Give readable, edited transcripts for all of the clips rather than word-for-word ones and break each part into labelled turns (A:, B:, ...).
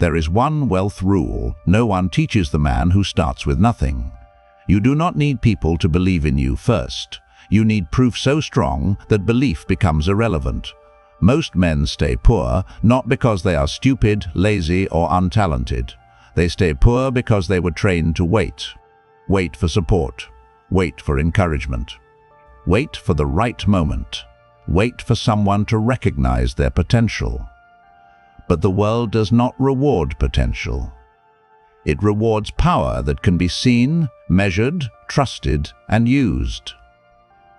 A: There is one wealth rule: no one teaches the man who starts with nothing. You do not need people to believe in you first. You need proof so strong that belief becomes irrelevant. Most men stay poor not because they are stupid, lazy, or untalented. They stay poor because they were trained to wait. Wait for support. Wait for encouragement. Wait for the right moment. Wait for someone to recognize their potential. But the world does not reward potential. It rewards power that can be seen, measured, trusted, and used.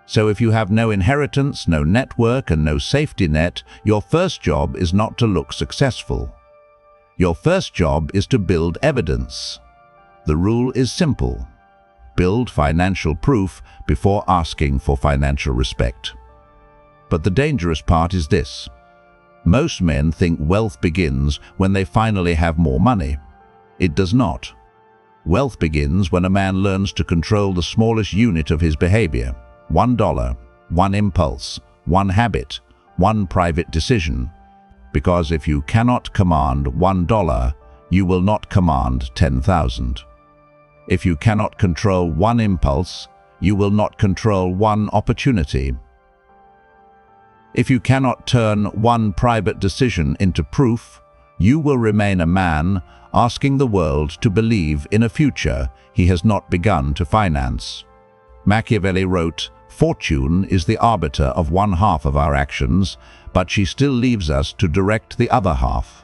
A: So if you have no inheritance, no network, and no safety net, your first job is not to look successful. Your first job is to build evidence. The rule is simple: build financial proof before asking for financial respect. But the dangerous part is this: most men think wealth begins when they finally have more money. It does not. Wealth begins when a man learns to control the smallest unit of his behavior. $1, one impulse, one habit, one private decision. Because if you cannot command $1, you will not command 10,000. If you cannot control one impulse, you will not control one opportunity. If you cannot turn one private decision into proof, you will remain a man asking the world to believe in a future he has not begun to finance. Machiavelli wrote, "Fortune is the arbiter of one half of our actions, but she still leaves us to direct the other half."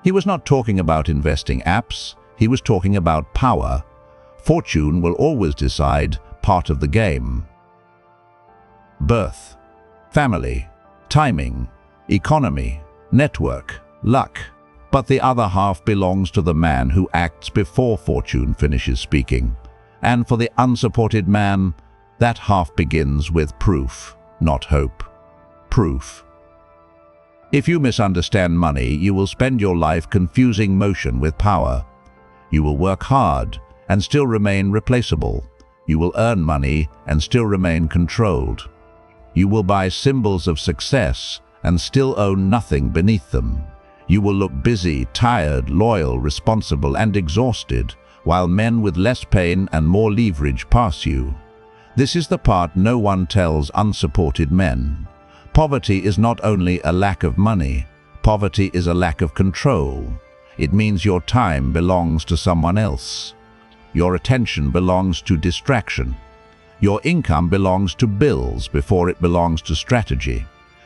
A: He was not talking about investing apps, he was talking about power. Fortune will always decide part of the game. Birth, family, timing, economy, network, luck. But the other half belongs to the man who acts before fortune finishes speaking. And for the unsupported man, that half begins with proof, not hope. Proof. If you misunderstand money, you will spend your life confusing motion with power. You will work hard and still remain replaceable. You will earn money and still remain controlled. You will buy symbols of success and still own nothing beneath them. You will look busy, tired, loyal, responsible, and exhausted, while men with less pain and more leverage pass you. This is the part no one tells unsupported men. Poverty is not only a lack of money, poverty is a lack of control. It means your time belongs to someone else. Your attention belongs to distraction. Your income belongs to bills before it belongs to strategy.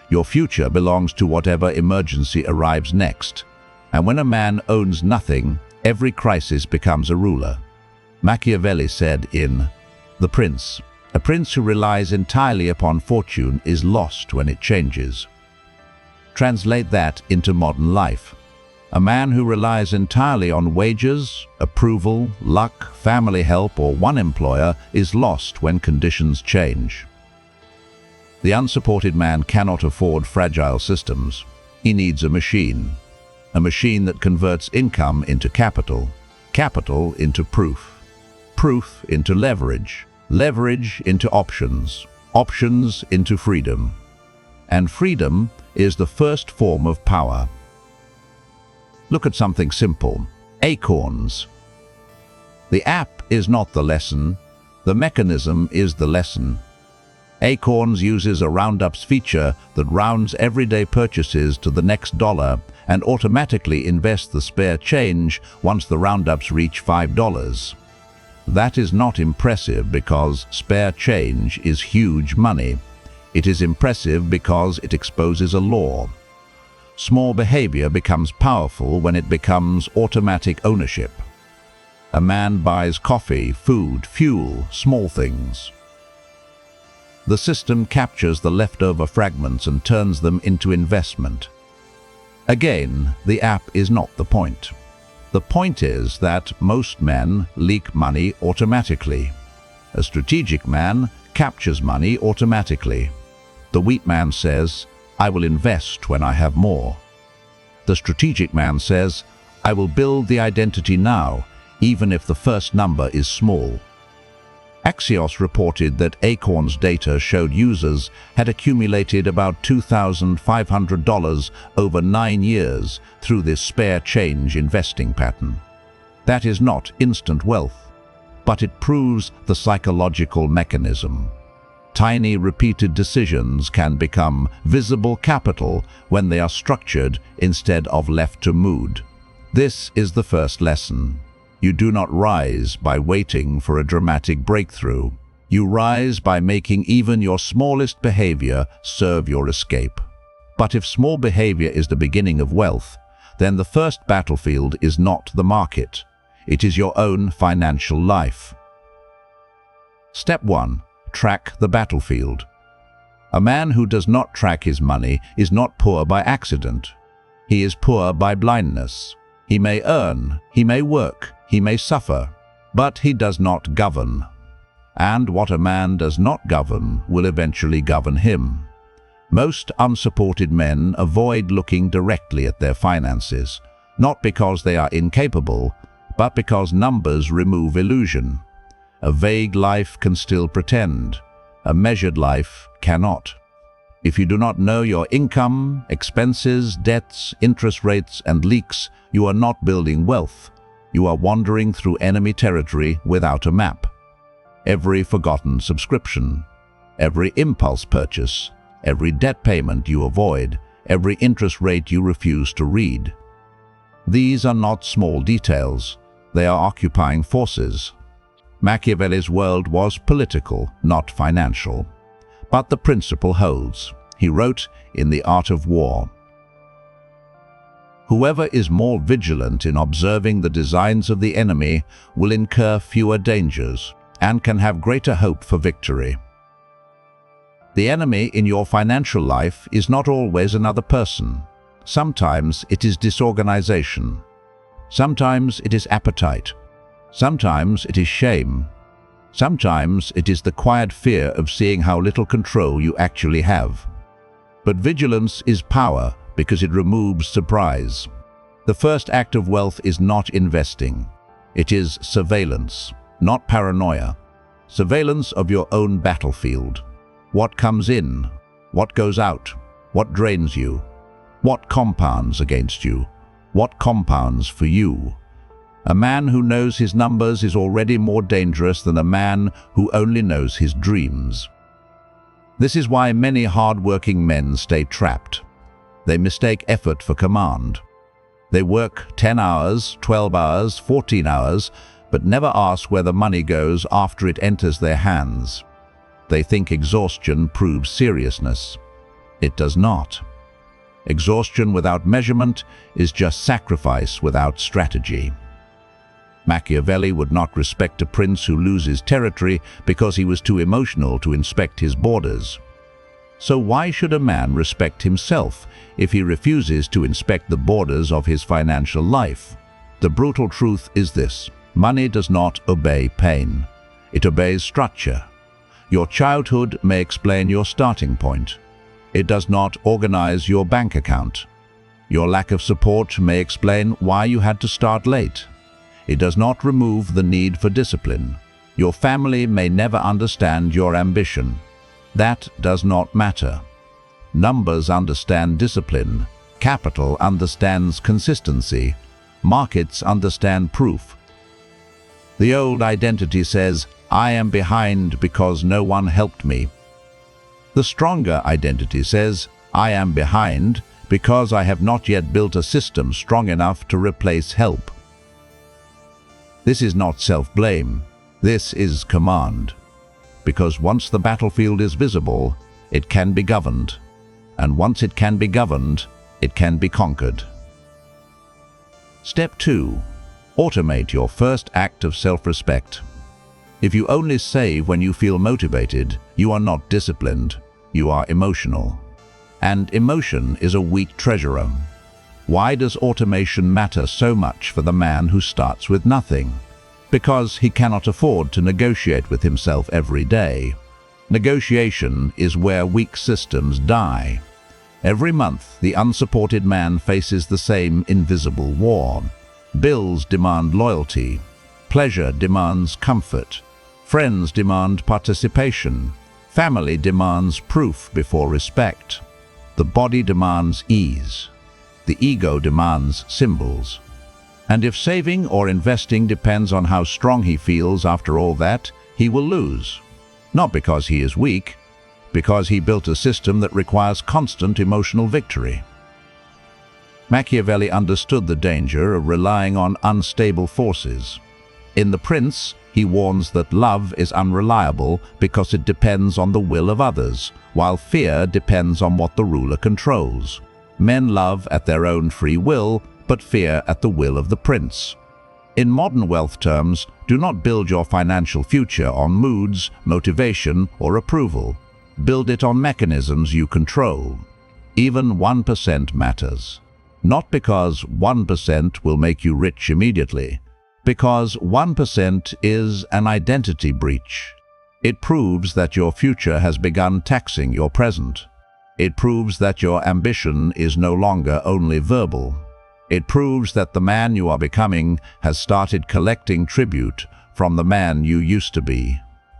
A: Your future belongs to whatever emergency arrives next. And when a man owns nothing, every crisis becomes a ruler. Machiavelli said in The Prince, "A prince who relies entirely upon fortune is lost when it changes." Translate that into modern life. A man who relies entirely on wages, approval, luck, family help, or one employer is lost when conditions change. The unsupported man cannot afford fragile systems. He needs a machine that converts income into capital, capital into proof, proof into leverage, leverage into options, options into freedom. And freedom is the first form of power. Look at something simple: acorns. The app is not the lesson, the mechanism is the lesson. Acorns uses a roundups feature that rounds everyday purchases to the next dollar and automatically invests the spare change once the roundups reach $5. That is not impressive because spare change is huge money. It is impressive because it exposes a law. Small behavior becomes powerful when it becomes automatic ownership. A man buys coffee, food, fuel, small things. The system captures the leftover fragments and turns them into investment. Again, the app is not the point. The point is that most men leak money automatically. A strategic man captures money automatically. The weak man says, "I will invest when I have more." The strategic man says, "I will build the identity now, even if the first number is small." Axios reported that Acorn's data showed users had accumulated about $2,500 over 9 years through this spare change investing pattern. That is not instant wealth, but it proves the psychological mechanism. Tiny repeated decisions can become visible capital when they are structured instead of left to mood. This is the first lesson. You do not rise by waiting for a dramatic breakthrough. You rise by making even your smallest behavior serve your escape. But if small behavior is the beginning of wealth, then the first battlefield is not the market. It is your own financial life. Step 1. Track the battlefield. A man who does not track his money is not poor by accident. He is poor by blindness. He may earn, he may work, he may suffer, but he does not govern. And what a man does not govern will eventually govern him. Most unsupported men avoid looking directly at their finances, not because they are incapable, but because numbers remove illusion. A vague life can still pretend. A measured life cannot. If you do not know your income, expenses, debts, interest rates, and leaks, you are not building wealth. You are wandering through enemy territory without a map. Every forgotten subscription, every impulse purchase, every debt payment you avoid, every interest rate you refuse to read. These are not small details. They are occupying forces. Machiavelli's world was political, not financial. But the principle holds. He wrote in The Art of War, "Whoever is more vigilant in observing the designs of the enemy will incur fewer dangers and can have greater hope for victory." The enemy in your financial life is not always another person. Sometimes it is disorganization. Sometimes it is appetite. Sometimes it is shame. Sometimes it is the quiet fear of seeing how little control you actually have. But vigilance is power because it removes surprise. The first act of wealth is not investing. It is surveillance, not paranoia. Surveillance of your own battlefield. What comes in? What goes out? What drains you? What compounds against you? What compounds for you? A man who knows his numbers is already more dangerous than a man who only knows his dreams. This is why many hard-working men stay trapped. They mistake effort for command. They work 10 hours, 12 hours, 14 hours, but never ask where the money goes after it enters their hands. They think exhaustion proves seriousness. It does not. Exhaustion without measurement is just sacrifice without strategy. Machiavelli would not respect a prince who loses territory because he was too emotional to inspect his borders. So why should a man respect himself if he refuses to inspect the borders of his financial life? The brutal truth is this: money does not obey pain. It obeys structure. Your childhood may explain your starting point. It does not organize your bank account. Your lack of support may explain why you had to start late. It does not remove the need for discipline. Your family may never understand your ambition. That does not matter. Numbers understand discipline. Capital understands consistency. Markets understand proof. The old identity says, "I am behind because no one helped me." The stronger identity says, "I am behind because I have not yet built a system strong enough to replace help." This is not self-blame. This is command. Because once the battlefield is visible, it can be governed. And once it can be governed, it can be conquered. Step 2. Automate your first act of self-respect. If you only save when you feel motivated, you are not disciplined. You are emotional. And emotion is a weak treasurer. Why does automation matter so much for the man who starts with nothing? Because he cannot afford to negotiate with himself every day. Negotiation is where weak systems die. Every month, the unsupported man faces the same invisible war. Bills demand loyalty. Pleasure demands comfort. Friends demand participation. Family demands proof before respect. The body demands ease. The ego demands symbols. And if saving or investing depends on how strong he feels after all that, he will lose. Not because he is weak, because he built a system that requires constant emotional victory. Machiavelli understood the danger of relying on unstable forces. In The Prince, he warns that love is unreliable because it depends on the will of others, while fear depends on what the ruler controls. Men love at their own free will, but fear at the will of the prince. In modern wealth terms, do not build your financial future on moods, motivation, or approval. Build it on mechanisms you control. Even 1% matters. Not because 1% will make you rich immediately, because 1% is an identity breach. It proves that your future has begun taxing your present. It proves that your ambition is no longer only verbal. It proves that the man you are becoming has started collecting tribute from the man you used to be.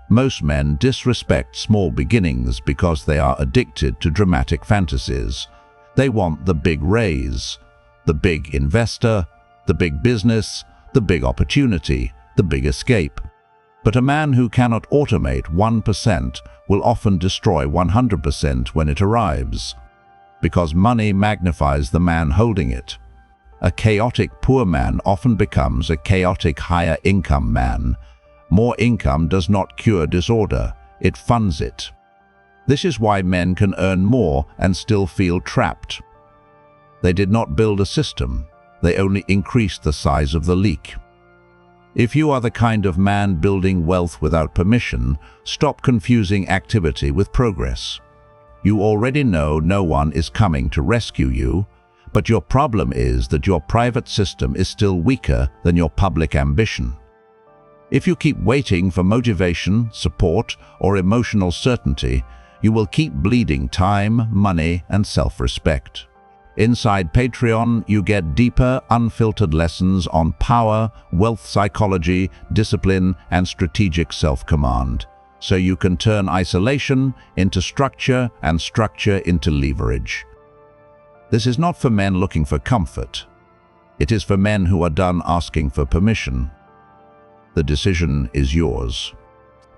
A: Most men disrespect small beginnings because they are addicted to dramatic fantasies. They want the big raise, the big investor, the big business, the big opportunity, the big escape. But a man who cannot automate 1% will often destroy 100% when it arrives, because money magnifies the man holding it. A chaotic poor man often becomes a chaotic higher income man. More income does not cure disorder, it funds it. This is why men can earn more and still feel trapped. They did not build a system, they only increased the size of the leak. If you are the kind of man building wealth without permission, stop confusing activity with progress. You already know no one is coming to rescue you, but your problem is that your private system is still weaker than your public ambition. If you keep waiting for motivation, support, or emotional certainty, you will keep bleeding time, money, and self-respect. Inside Patreon, you get deeper, unfiltered lessons on power, wealth psychology, discipline, and strategic self-command, so you can turn isolation into structure and structure into leverage. This is not for men looking for comfort. It is for men who are done asking for permission. The decision is yours.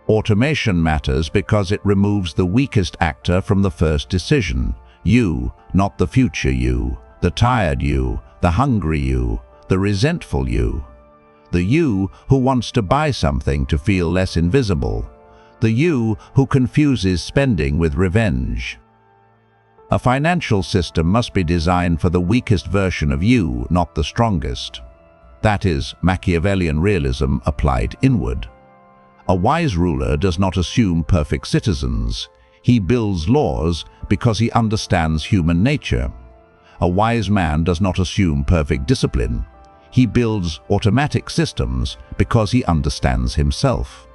A: Automation matters because it removes the weakest actor from the first decision. You, not the future you, the tired you, the hungry you, the resentful you. The you who wants to buy something to feel less invisible. The you who confuses spending with revenge. A financial system must be designed for the weakest version of you, not the strongest. That is Machiavellian realism applied inward. A wise ruler does not assume perfect citizens. He builds laws because he understands human nature. A wise man does not assume perfect discipline. He builds automatic systems because he understands himself.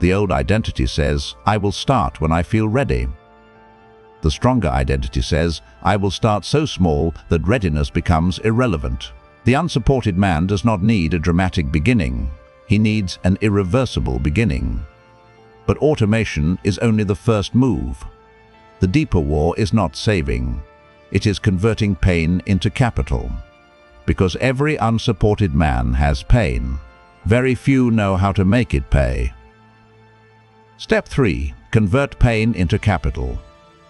A: The old identity says, "I will start when I feel ready." The stronger identity says, "I will start so small that readiness becomes irrelevant." The unsupported man does not need a dramatic beginning. He needs an irreversible beginning. But automation is only the first move. The deeper war is not saving. It is converting pain into capital. Because every unsupported man has pain. Very few know how to make it pay. Step 3. Convert pain into capital.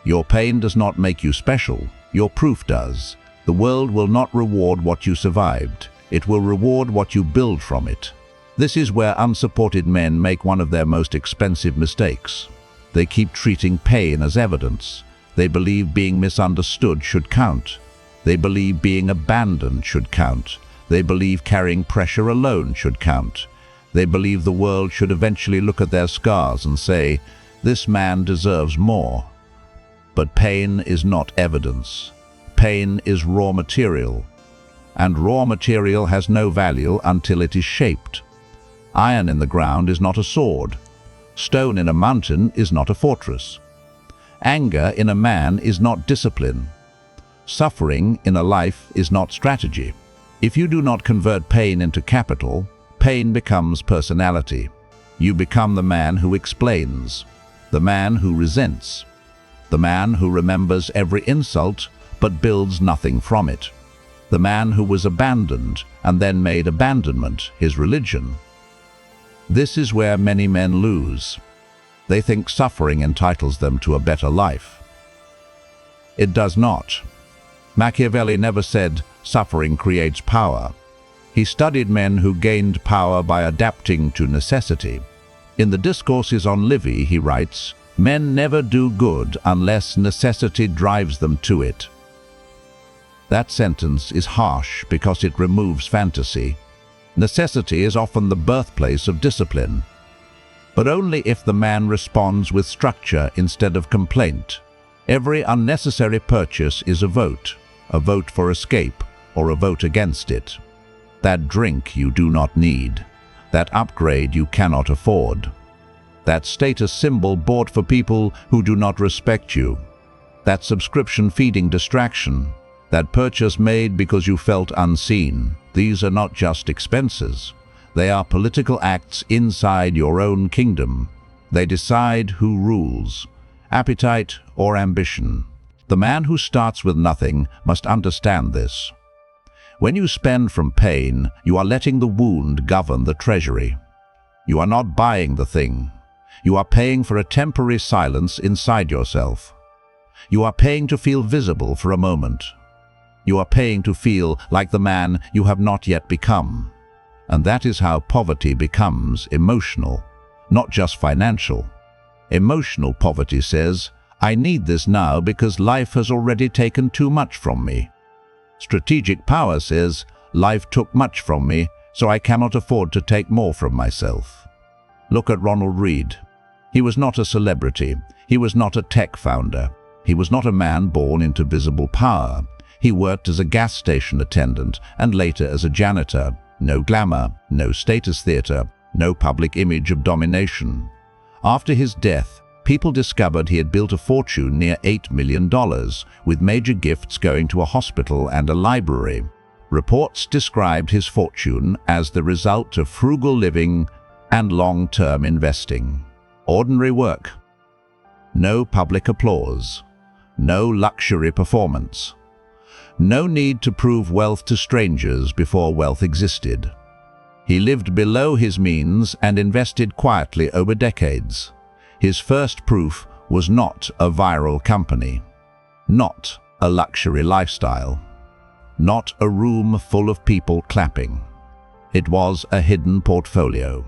A: Your pain does not make you special. Your proof does. The world will not reward what you survived. It will reward what you build from it. This is where unsupported men make one of their most expensive mistakes. They keep treating pain as evidence. They believe being misunderstood should count. They believe being abandoned should count. They believe carrying pressure alone should count. They believe the world should eventually look at their scars and say, "This man deserves more." But pain is not evidence. Pain is raw material. And raw material has no value until it is shaped. Iron in the ground is not a sword. Stone in a mountain is not a fortress. Anger in a man is not discipline. Suffering in a life is not strategy. If you do not convert pain into capital, pain becomes personality. You become the man who explains, the man who resents, the man who remembers every insult but builds nothing from it, the man who was abandoned and then made abandonment his religion. This is where many men lose. They think suffering entitles them to a better life. It does not. Machiavelli never said suffering creates power. He studied men who gained power by adapting to necessity. In the Discourses on Livy, he writes, "Men never do good unless necessity drives them to it." That sentence is harsh because it removes fantasy. Necessity is often the birthplace of discipline, but only if the man responds with structure instead of complaint. Every unnecessary purchase is a vote for escape or a vote against it. That drink you do not need, that upgrade you cannot afford, that status symbol bought for people who do not respect you, that subscription-feeding distraction, that purchase made because you felt unseen. These are not just expenses. They are political acts inside your own kingdom. They decide who rules, appetite or ambition. The man who starts with nothing must understand this. When you spend from pain, you are letting the wound govern the treasury. You are not buying the thing. You are paying for a temporary silence inside yourself. You are paying to feel visible for a moment. You are paying to feel like the man you have not yet become. And that is how poverty becomes emotional, not just financial. Emotional poverty says, "I need this now because life has already taken too much from me." Strategic power says, "Life took much from me, so I cannot afford to take more from myself." Look at Ronald Read. He was not a celebrity. He was not a tech founder. He was not a man born into visible power. He worked as a gas station attendant and later as a janitor. No glamour, no status theater, no public image of domination. After his death, people discovered he had built a fortune near $8 million, with major gifts going to a hospital and a library. Reports described his fortune as the result of frugal living and long-term investing. Ordinary work. No public applause. No luxury performance. No need to prove wealth to strangers before wealth existed. He lived below his means and invested quietly over decades. His first proof was not a viral company, not a luxury lifestyle, not a room full of people clapping. It was a hidden portfolio.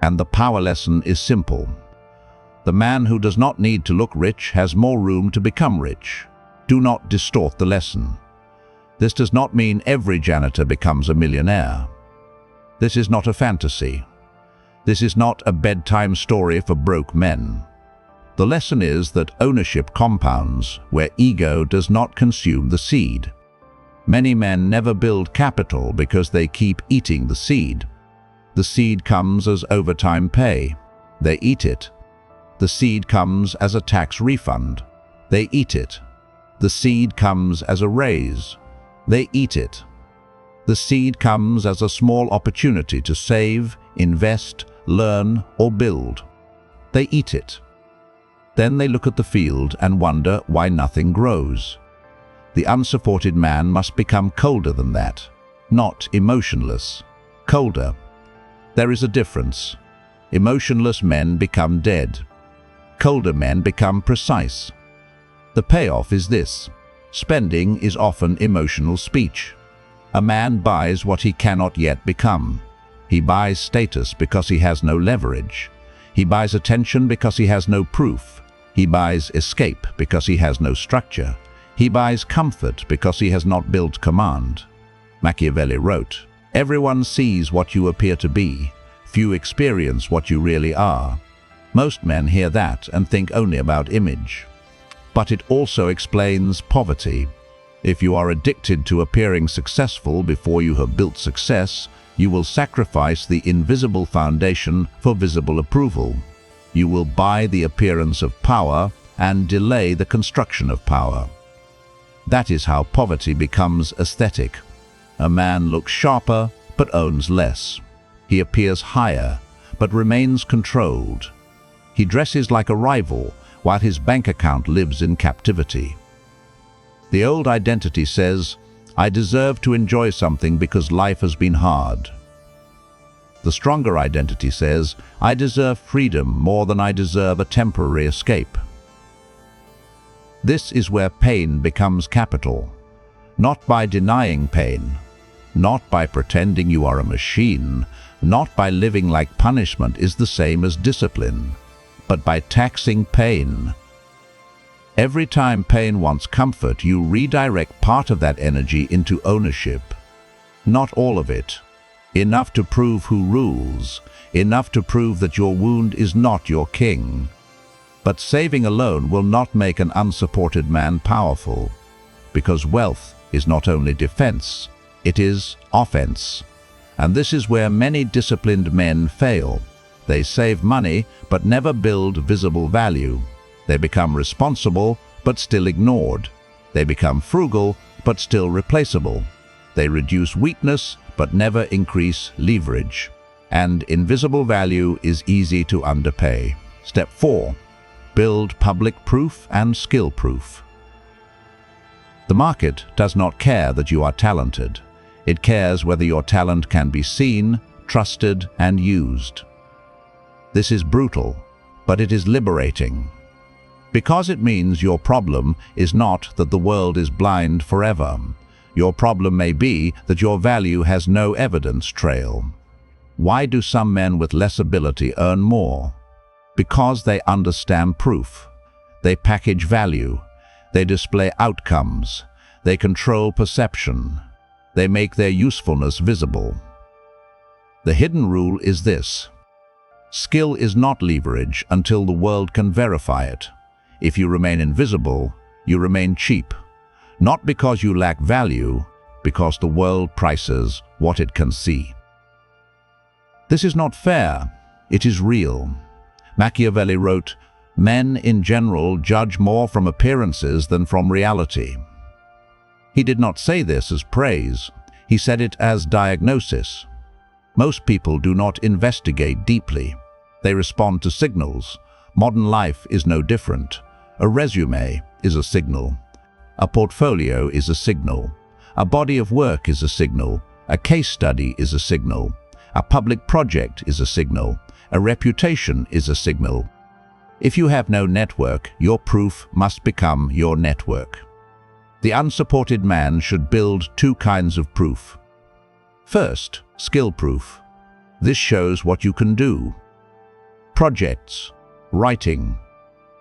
A: And the power lesson is simple. The man who does not need to look rich has more room to become rich. Do not distort the lesson. This does not mean every janitor becomes a millionaire. This is not a fantasy. This is not a bedtime story for broke men. The lesson is that ownership compounds where ego does not consume the seed. Many men never build capital because they keep eating the seed. The seed comes as overtime pay. They eat it. The seed comes as a tax refund. They eat it. The seed comes as a raise. They eat it. The seed comes as a small opportunity to save, invest, learn, or build. They eat it. Then they look at the field and wonder why nothing grows. The unsupported man must become colder than that, not emotionless. Colder. There is a difference. Emotionless men become dead. Colder men become precise. The payoff is this. Spending is often emotional speech. A man buys what he cannot yet become. He buys status because he has no leverage. He buys attention because he has no proof. He buys escape because he has no structure. He buys comfort because he has not built command. Machiavelli wrote, "Everyone sees what you appear to be. Few experience what you really are." Most men hear that and think only about image. But it also explains poverty. If you are addicted to appearing successful before you have built success, you will sacrifice the invisible foundation for visible approval. You will buy the appearance of power and delay the construction of power. That is how poverty becomes aesthetic. A man looks sharper but owns less. He appears higher but remains controlled. He dresses like a rival, while his bank account lives in captivity. The old identity says, "I deserve to enjoy something because life has been hard." The stronger identity says, "I deserve freedom more than I deserve a temporary escape." This is where pain becomes capital, not by denying pain, not by pretending you are a machine, not by living like punishment is the same as discipline, but by taxing pain. Every time pain wants comfort, you redirect part of that energy into ownership. Not all of it. Enough to prove who rules, enough to prove that your wound is not your king. But saving alone will not make an unsupported man powerful, because wealth is not only defense, it is offense. And this is where many disciplined men fail. They save money, but never build visible value. They become responsible, but still ignored. They become frugal, but still replaceable. They reduce weakness, but never increase leverage. And invisible value is easy to underpay. Step 4. Build public proof and skill proof. The market does not care that you are talented. It cares whether your talent can be seen, trusted, and used. This is brutal, but it is liberating. Because it means your problem is not that the world is blind forever. Your problem may be that your value has no evidence trail. Why do some men with less ability earn more? Because they understand proof. They package value. They display outcomes. They control perception. They make their usefulness visible. The hidden rule is this: skill is not leverage until the world can verify it. If you remain invisible, you remain cheap. Not because you lack value, because the world prices what it can see. This is not fair, it is real. Machiavelli wrote, "Men in general judge more from appearances than from reality." He did not say this as praise, he said it as diagnosis. Most people do not investigate deeply. They respond to signals. Modern life is no different. A resume is a signal. A portfolio is a signal. A body of work is a signal. A case study is a signal. A public project is a signal. A reputation is a signal. If you have no network, your proof must become your network. The unsupported man should build two kinds of proof. First, skill proof. This shows what you can do. Projects, writing,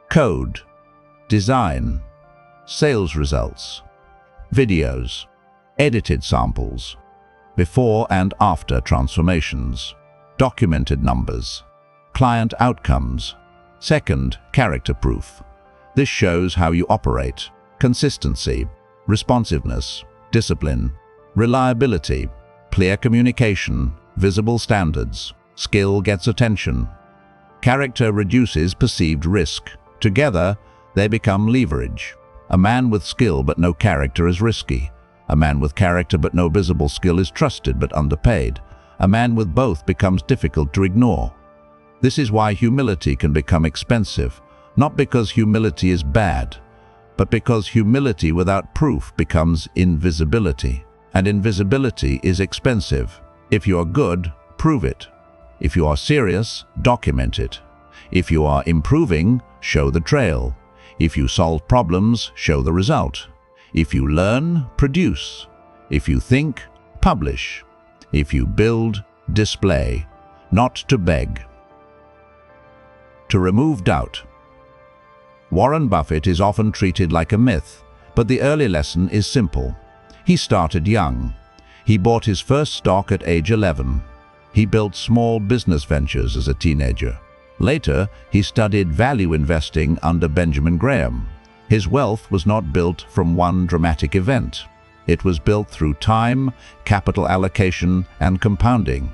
A: code, design, sales results, videos, edited samples, before and after transformations, documented numbers, client outcomes. Second, character proof. This shows how you operate: consistency, responsiveness, discipline, reliability, clear communication, visible standards. Skill gets attention. Character reduces perceived risk. Together, they become leverage. A man with skill but no character is risky. A man with character but no visible skill is trusted but underpaid. A man with both becomes difficult to ignore. This is why humility can become expensive, not because humility is bad, but because humility without proof becomes invisibility. And invisibility is expensive. If you are good, prove it. If you are serious, document it. If you are improving, show the trail. If you solve problems, show the result. If you learn, produce. If you think, publish. If you build, display. Not to beg. To remove doubt. Warren Buffett is often treated like a myth, but the early lesson is simple. He started young. He bought his first stock at age 11. He built small business ventures as a teenager. Later, he studied value investing under Benjamin Graham. His wealth was not built from one dramatic event. It was built through time, capital allocation, and compounding.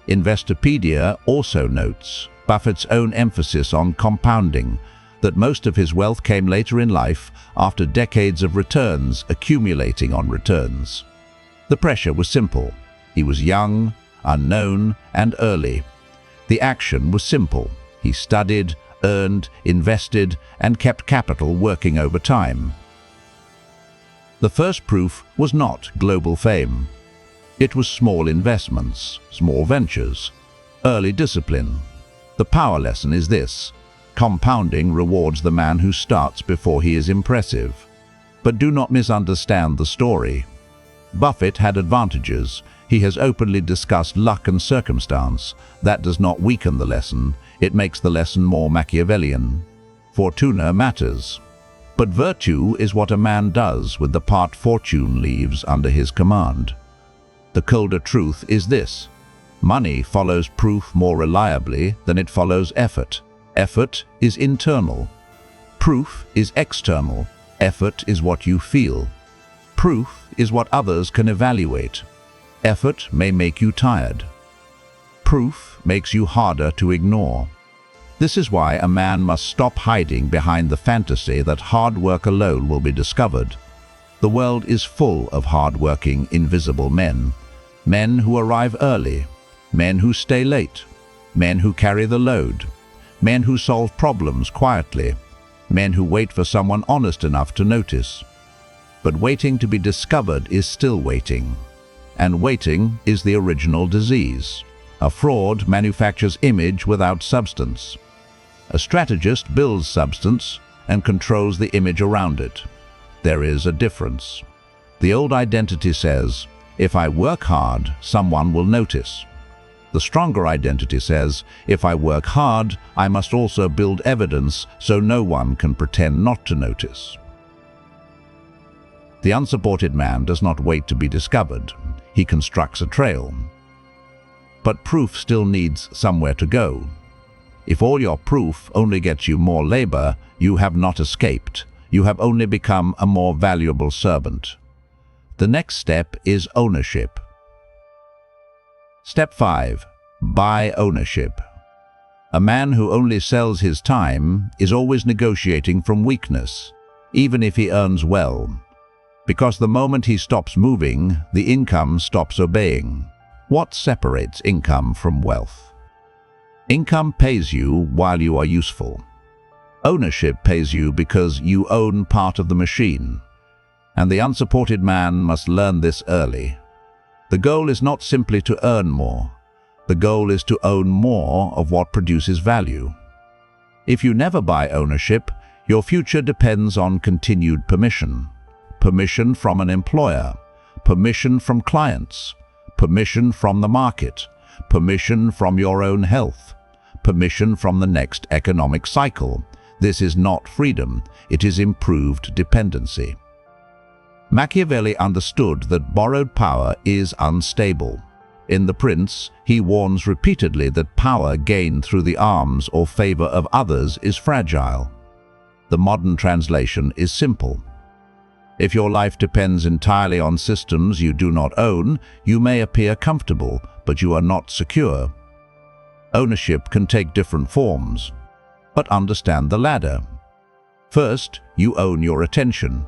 A: Investopedia also notes Buffett's own emphasis on compounding, that most of his wealth came later in life after decades of returns accumulating on returns. The pressure was simple. He was young, unknown, and early. The action was simple. He studied, earned, invested, and kept capital working over time. The first proof was not global fame. It was small investments, small ventures, early discipline. The power lesson is this: compounding rewards the man who starts before he is impressive. But do not misunderstand the story. Buffett had advantages. He has openly discussed luck and circumstance. That does not weaken the lesson. It makes the lesson more Machiavellian. Fortuna matters. But virtue is what a man does with the part fortune leaves under his command. The colder truth is this: money follows proof more reliably than it follows effort. Effort is internal. Proof is external. Effort is what you feel. Proof is what others can evaluate. Effort may make you tired. Proof makes you harder to ignore. This is why a man must stop hiding behind the fantasy that hard work alone will be discovered. The world is full of hard-working, invisible men. Men who arrive early. Men who stay late. Men who carry the load. Men who solve problems quietly. Men who wait for someone honest enough to notice. But waiting to be discovered is still waiting. And waiting is the original disease. A fraud manufactures image without substance. A strategist builds substance and controls the image around it. There is a difference. The old identity says, if I work hard, someone will notice. The stronger identity says, if I work hard, I must also build evidence so no one can pretend not to notice. The unsupported man does not wait to be discovered. He constructs a trail. But proof still needs somewhere to go. If all your proof only gets you more labor, you have not escaped. You have only become a more valuable servant. The next step is ownership. Step 5. Buy ownership. A man who only sells his time is always negotiating from weakness, even if he earns well. Because the moment he stops moving, the income stops obeying. What separates income from wealth? Income pays you while you are useful. Ownership pays you because you own part of the machine. And the unsupported man must learn this early. The goal is not simply to earn more. The goal is to own more of what produces value. If you never buy ownership, your future depends on continued permission. Permission from an employer, permission from clients, permission from the market, permission from your own health, permission from the next economic cycle. This is not freedom, it is improved dependency. Machiavelli understood that borrowed power is unstable. In The Prince, he warns repeatedly that power gained through the arms or favor of others is fragile. The modern translation is simple. If your life depends entirely on systems you do not own, you may appear comfortable, but you are not secure. Ownership can take different forms, but understand the ladder. First, you own your attention.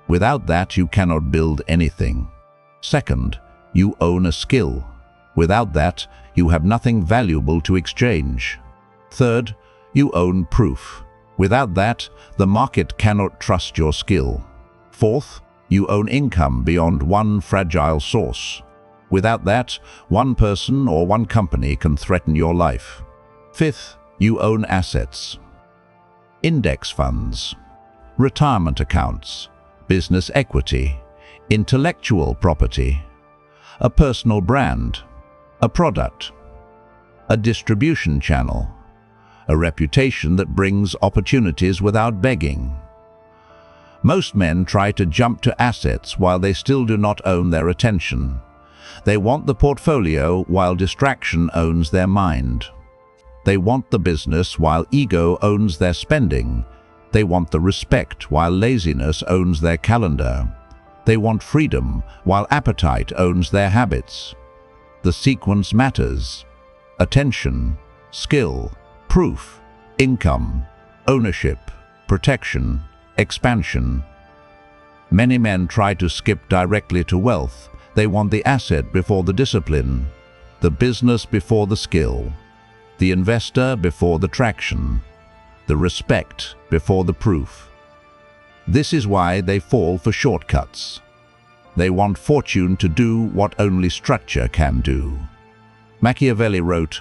A: Without that, you cannot build anything. Second, you own a skill. Without that, you have nothing valuable to exchange. Third, you own proof. Without that, the market cannot trust your skill. Fourth, you own income beyond one fragile source. Without that, one person or one company can threaten your life. Fifth, you own assets. Index funds, retirement accounts, business equity, intellectual property, a personal brand, a product, a distribution channel, a reputation that brings opportunities without begging. Most men try to jump to assets while they still do not own their attention. They want the portfolio while distraction owns their mind. They want the business while ego owns their spending. They want the respect while laziness owns their calendar. They want freedom while appetite owns their habits. The sequence matters. Attention, skill, proof, income, ownership, protection, expansion. Many men try to skip directly to wealth. They want the asset before the discipline, the business before the skill. the investor before the traction, the respect before the proof. This is why they fall for shortcuts. They want fortune to do what only structure can do. Machiavelli wrote,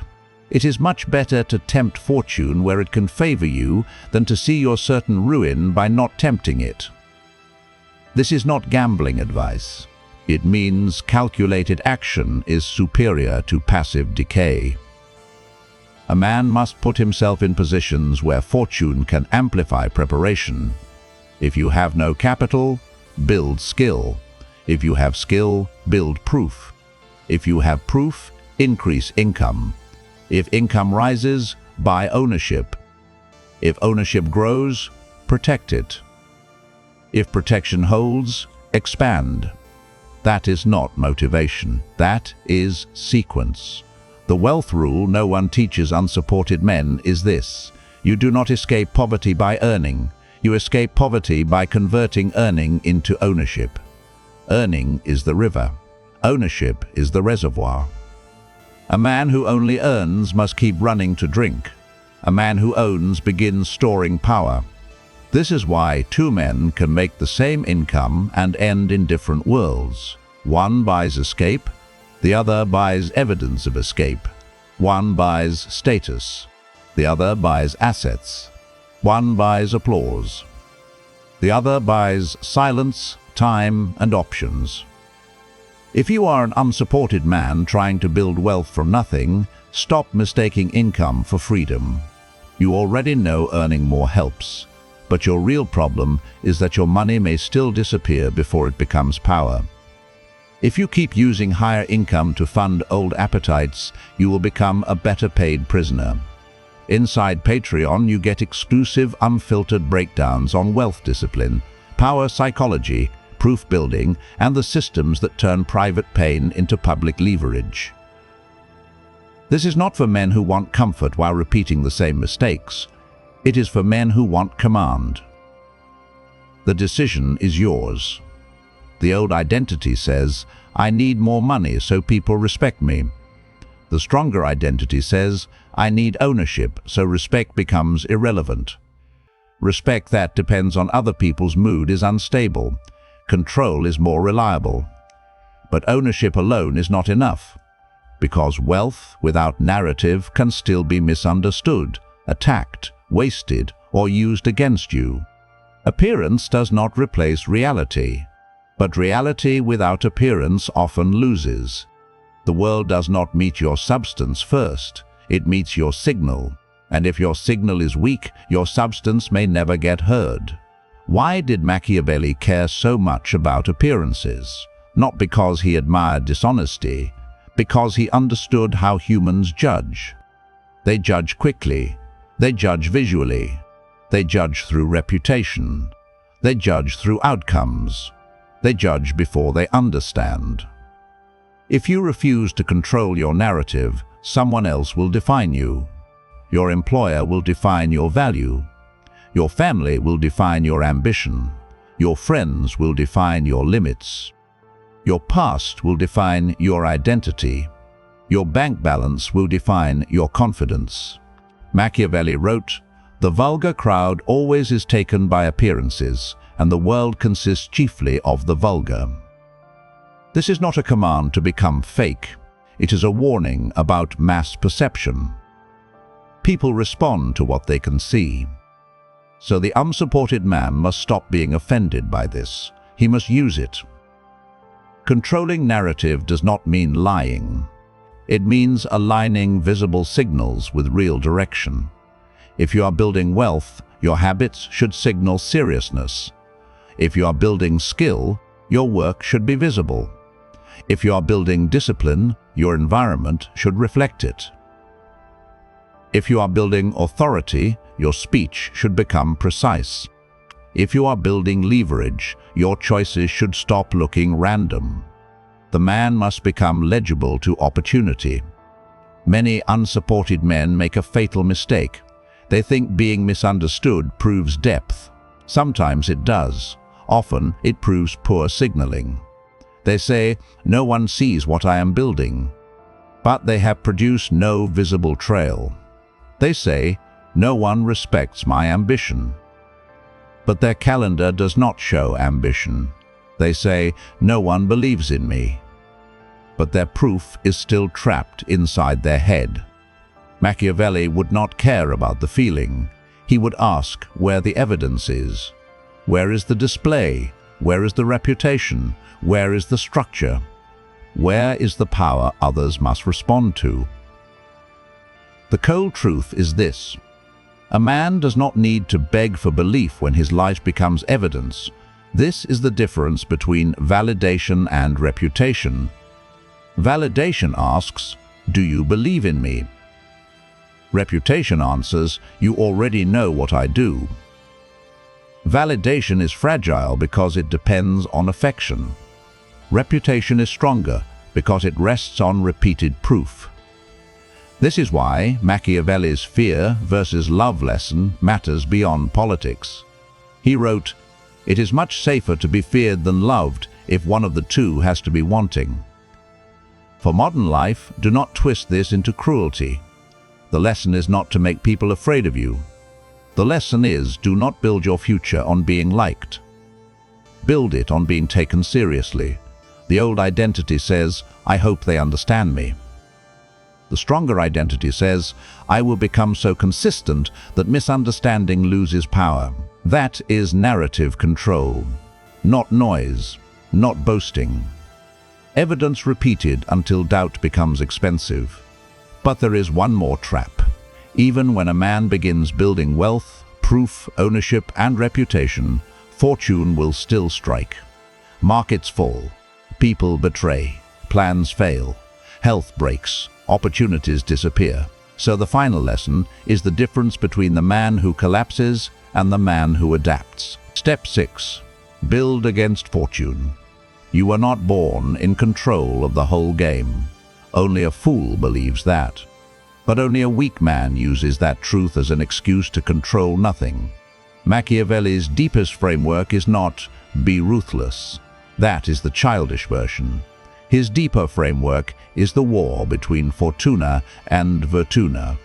A: "It is much better to tempt fortune where it can favor you than to see your certain ruin by not tempting it." This is not gambling advice. It means calculated action is superior to passive decay. A man must put himself in positions where fortune can amplify preparation. If you have no capital, build skill. If you have skill, build proof. If you have proof, increase income. If income rises, buy ownership. If ownership grows, protect it. If protection holds, expand. That is not motivation. That is sequence. The wealth rule no one teaches unsupported men is this: you do not escape poverty by earning. You escape poverty by converting earning into ownership. Earning is the river. Ownership is the reservoir. A man who only earns must keep running to drink. A man who owns begins storing power. This is why two men can make the same income and end in different worlds. One buys escape, the other buys evidence of escape. One buys status, the other buys assets. One buys applause. The other buys silence, time, and options. If you are an unsupported man trying to build wealth from nothing, stop mistaking income for freedom. You already know earning more helps, but your real problem is that your money may still disappear before it becomes power. If you keep using higher income to fund old appetites, you will become a better paid prisoner. Inside Patreon, you get exclusive, unfiltered breakdowns on wealth discipline, power psychology, proof building, and the systems that turn private pain into public leverage. This is not for men who want comfort while repeating the same mistakes. It is for men who want command. The decision is yours. The old identity says, "I need more money so people respect me." The stronger identity says, "I need ownership so respect becomes irrelevant." Respect that depends on other people's mood is unstable. Control is more reliable. But ownership alone is not enough, because wealth without narrative can still be misunderstood, attacked, wasted, or used against you. Appearance does not replace reality, but reality without appearance often loses. The world does not meet your substance first, it meets your signal, and if your signal is weak, your substance may never get heard. Why did Machiavelli care so much about appearances? Not because he admired dishonesty, because he understood how humans judge. They judge quickly, they judge visually, they judge through reputation, they judge through outcomes, they judge before they understand. If you refuse to control your narrative, someone else will define you. Your employer will define your value. Your family will define your ambition. Your friends will define your limits. Your past will define your identity. Your bank balance will define your confidence. Machiavelli wrote, "The vulgar crowd always is taken by appearances, and the world consists chiefly of the vulgar." This is not a command to become fake. It is a warning about mass perception. People respond to what they can see. So the unsupported man must stop being offended by this. He must use it. Controlling narrative does not mean lying. It means aligning visible signals with real direction. If you are building wealth, your habits should signal seriousness. If you are building skill, your work should be visible. If you are building discipline, your environment should reflect it. If you are building authority, your speech should become precise. If you are building leverage, your choices should stop looking random. The man must become legible to opportunity. Many unsupported men make a fatal mistake. They think being misunderstood proves depth. Sometimes it does. Often it proves poor signaling. They say, "No one sees what I am building," but they have produced no visible trail. They say, "No one respects my ambition." But their calendar does not show ambition. They say, "No one believes in me." But their proof is still trapped inside their head. Machiavelli would not care about the feeling. He would ask where the evidence is. Where is the display? Where is the reputation? Where is the structure? Where is the power others must respond to? The cold truth is this: a man does not need to beg for belief when his life becomes evidence. This is the difference between validation and reputation. Validation asks, "Do you believe in me?" Reputation answers, "You already know what I do." Validation is fragile because it depends on affection. Reputation is stronger because it rests on repeated proof. This is why Machiavelli's fear versus love lesson matters beyond politics. He wrote, "It is much safer to be feared than loved if one of the two has to be wanting." For modern life, do not twist this into cruelty. The lesson is not to make people afraid of you. The lesson is, do not build your future on being liked. Build it on being taken seriously. The old identity says, "I hope they understand me." The stronger identity says, "I will become so consistent that misunderstanding loses power." That is narrative control, not noise, not boasting. Evidence repeated until doubt becomes expensive. But there is one more trap. Even when a man begins building wealth, proof, ownership, and reputation, fortune will still strike. Markets fall, people betray, plans fail, health breaks, opportunities disappear. So the final lesson is the difference between the man who collapses and the man who adapts. Step 6. Build against fortune. You were not born in control of the whole game. Only a fool believes that. But only a weak man uses that truth as an excuse to control nothing. Machiavelli's deepest framework is not "be ruthless." That is the childish version. His deeper framework is the war between fortuna and virtuna.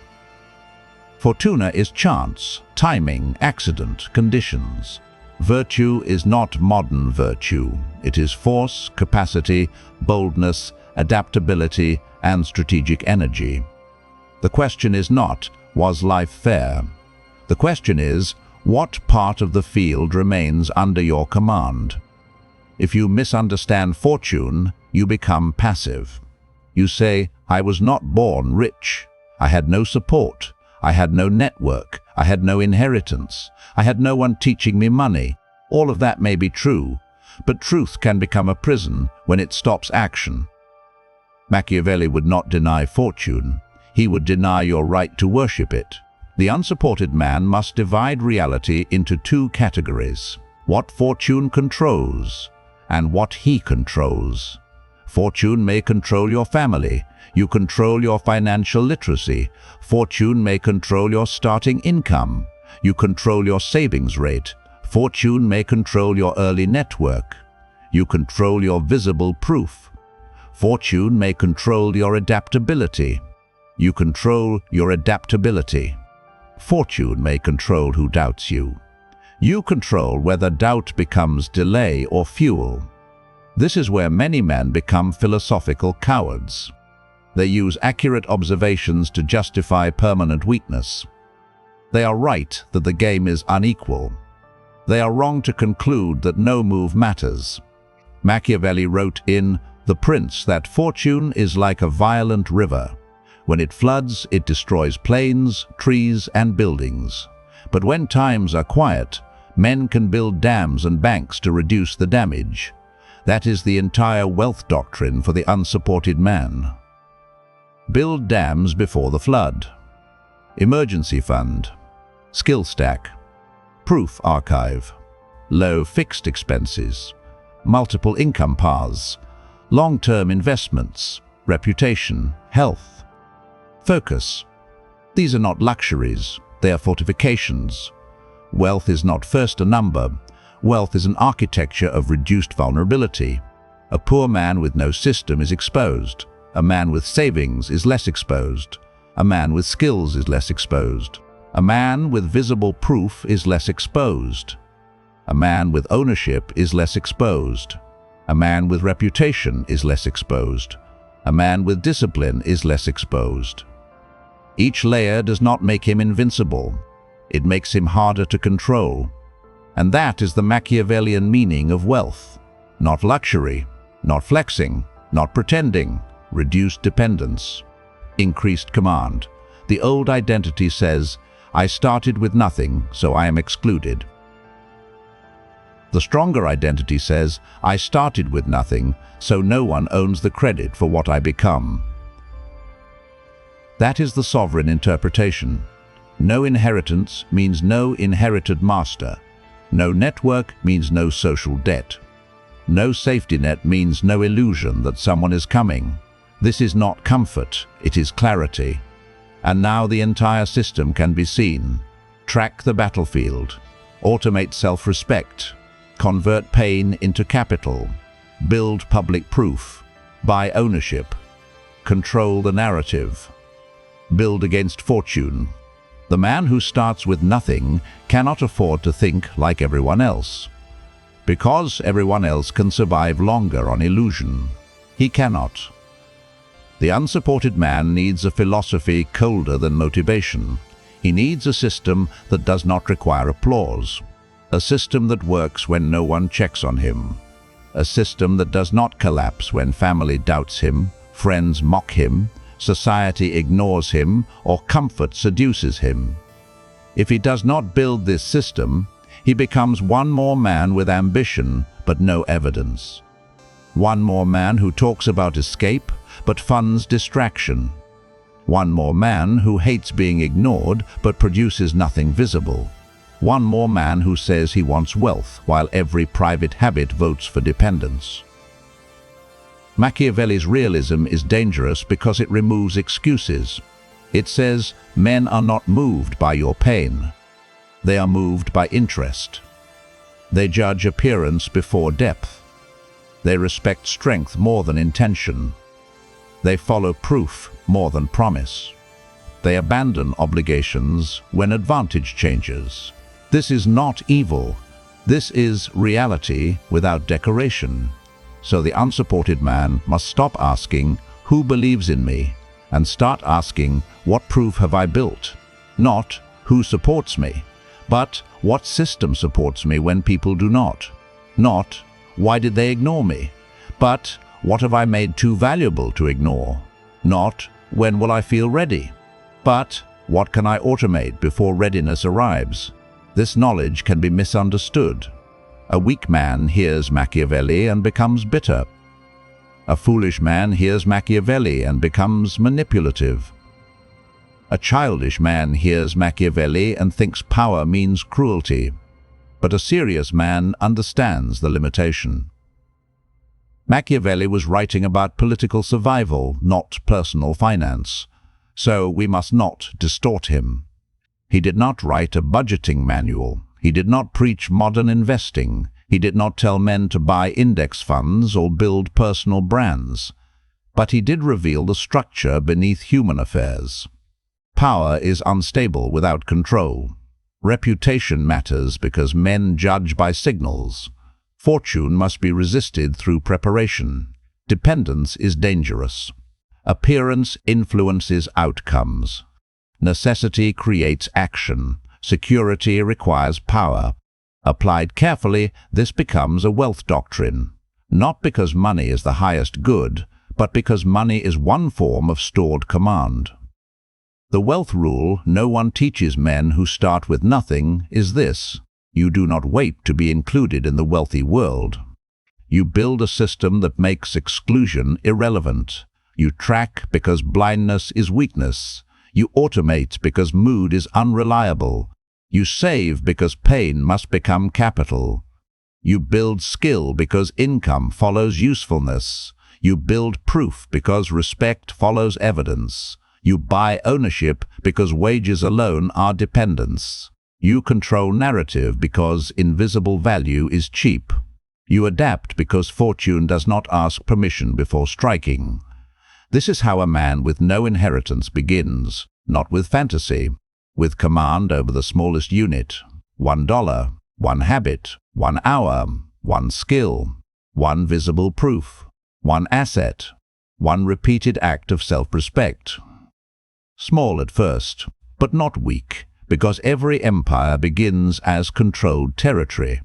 A: Fortuna is chance, timing, accident, conditions. Virtue is not modern virtue. It is force, capacity, boldness, adaptability, and strategic energy. The question is not, was life fair? The question is, what part of the field remains under your command? If you misunderstand fortune, you become passive. You say, "I was not born rich. I had no support. I had no network. I had no inheritance. I had no one teaching me money." All of that may be true, but truth can become a prison when it stops action. Machiavelli would not deny fortune. He would deny your right to worship it. The unsupported man must divide reality into two categories: what fortune controls and what he controls. Fortune may control your family. You control your financial literacy. Fortune may control your starting income. You control your savings rate. Fortune may control your early network. You control your visible proof. Fortune may control your adaptability. You control your adaptability. Fortune may control who doubts you. You control whether doubt becomes delay or fuel. This is where many men become philosophical cowards. They use accurate observations to justify permanent weakness. They are right that the game is unequal. They are wrong to conclude that no move matters. Machiavelli wrote in The Prince that fortune is like a violent river. When it floods, it destroys plains, trees, and buildings. But when times are quiet, men can build dams and banks to reduce the damage. That is the entire wealth doctrine for the unsupported man. Build dams before the flood. Emergency fund. Skill stack. Proof archive. Low fixed expenses. Multiple income paths. Long-term investments. Reputation. Health. Focus. These are not luxuries, they are fortifications. Wealth is not first a number. Wealth is an architecture of reduced vulnerability. A poor man with no system is exposed. A man with savings is less exposed. A man with skills is less exposed. A man with visible proof is less exposed. A man with ownership is less exposed. A man with reputation is less exposed. A man with discipline is less exposed. Each layer does not make him invincible. It makes him harder to control. And that is the Machiavellian meaning of wealth. Not luxury, not flexing, not pretending, reduced dependence, increased command. The old identity says, I started with nothing, so I am excluded. The stronger identity says, I started with nothing, so no one owns the credit for what I become. That is the sovereign interpretation. No inheritance means no inherited master. No network means no social debt. No safety net means no illusion that someone is coming. This is not comfort, it is clarity. And now the entire system can be seen. Track the battlefield. Automate self-respect. Convert pain into capital. Build public proof. Buy ownership. Control the narrative. Build against fortune. The man who starts with nothing cannot afford to think like everyone else. Because everyone else can survive longer on illusion, he cannot. The unsupported man needs a philosophy colder than motivation. He needs a system that does not require applause. A system that works when no one checks on him. A system that does not collapse when family doubts him, friends mock him, society ignores him, or comfort seduces him. If he does not build this system, he becomes one more man with ambition but no evidence. One more man who talks about escape but funds distraction. One more man who hates being ignored but produces nothing visible. One more man who says he wants wealth while every private habit votes for dependence. Machiavelli's realism is dangerous because it removes excuses. It says, men are not moved by your pain. They are moved by interest. They judge appearance before depth. They respect strength more than intention. They follow proof more than promise. They abandon obligations when advantage changes. This is not evil. This is reality without decoration. So the unsupported man must stop asking, who believes in me? And start asking, what proof have I built? Not, who supports me? But, what system supports me when people do not? Not, why did they ignore me? But, what have I made too valuable to ignore? Not, when will I feel ready? But, what can I automate before readiness arrives? This knowledge can be misunderstood. A weak man hears Machiavelli and becomes bitter. A foolish man hears Machiavelli and becomes manipulative. A childish man hears Machiavelli and thinks power means cruelty. But a serious man understands the limitation. Machiavelli was writing about political survival, not personal finance. So we must not distort him. He did not write a budgeting manual. He did not preach modern investing. He did not tell men to buy index funds or build personal brands. But he did reveal the structure beneath human affairs. Power is unstable without control. Reputation matters because men judge by signals. Fortune must be resisted through preparation. Dependence is dangerous. Appearance influences outcomes. Necessity creates action. Security requires power. Applied carefully, this becomes a wealth doctrine. Not because money is the highest good, but because money is one form of stored command. The wealth rule no one teaches men who start with nothing is this: you do not wait to be included in the wealthy world. You build a system that makes exclusion irrelevant. You track because blindness is weakness. You automate because mood is unreliable. You save because pain must become capital. You build skill because income follows usefulness. You build proof because respect follows evidence. You buy ownership because wages alone are dependence. You control narrative because invisible value is cheap. You adapt because fortune does not ask permission before striking. This is how a man with no inheritance begins, not with fantasy, with command over the smallest unit, $1, one habit, 1 hour, one skill, one visible proof, one asset, one repeated act of self-respect. Small at first, but not weak, because every empire begins as controlled territory,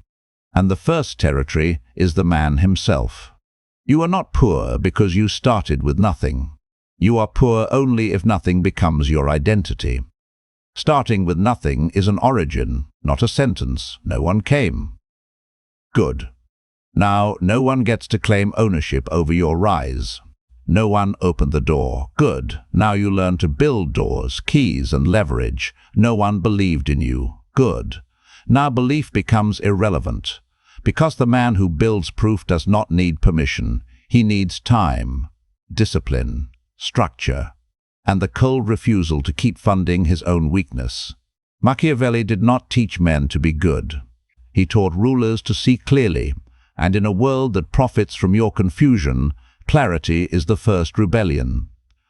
A: and the first territory is the man himself. You are not poor because you started with nothing. You are poor only if nothing becomes your identity. Starting with nothing is an origin, not a sentence. No one came. Good. Now, no one gets to claim ownership over your rise. No one opened the door. Good. Now you learn to build doors, keys, and leverage. No one believed in you. Good. Now belief becomes irrelevant, because the man who builds proof does not need permission. He needs time, discipline, structure, and the cold refusal to keep funding his own weakness. Machiavelli did not teach men to be good. He taught rulers to see clearly, and in a world that profits from your confusion, clarity is the first rebellion.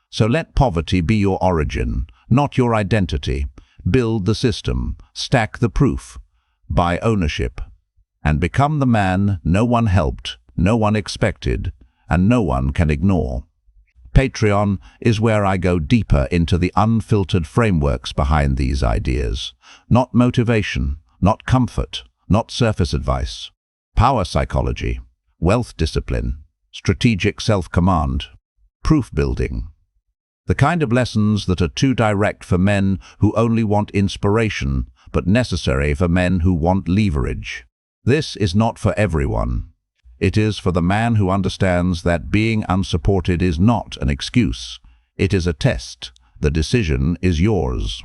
A: So let poverty be your origin, not your identity. Build the system, stack the proof, buy ownership, and become the man no one helped, no one expected, and no one can ignore. Patreon is where I go deeper into the unfiltered frameworks behind these ideas. Not motivation, not comfort, not surface advice. Power psychology, wealth discipline, strategic self-command, proof building. The kind of lessons that are too direct for men who only want inspiration, but necessary for men who want leverage. This is not for everyone. It is for the man who understands that being unsupported is not an excuse. It is a test. The decision is yours.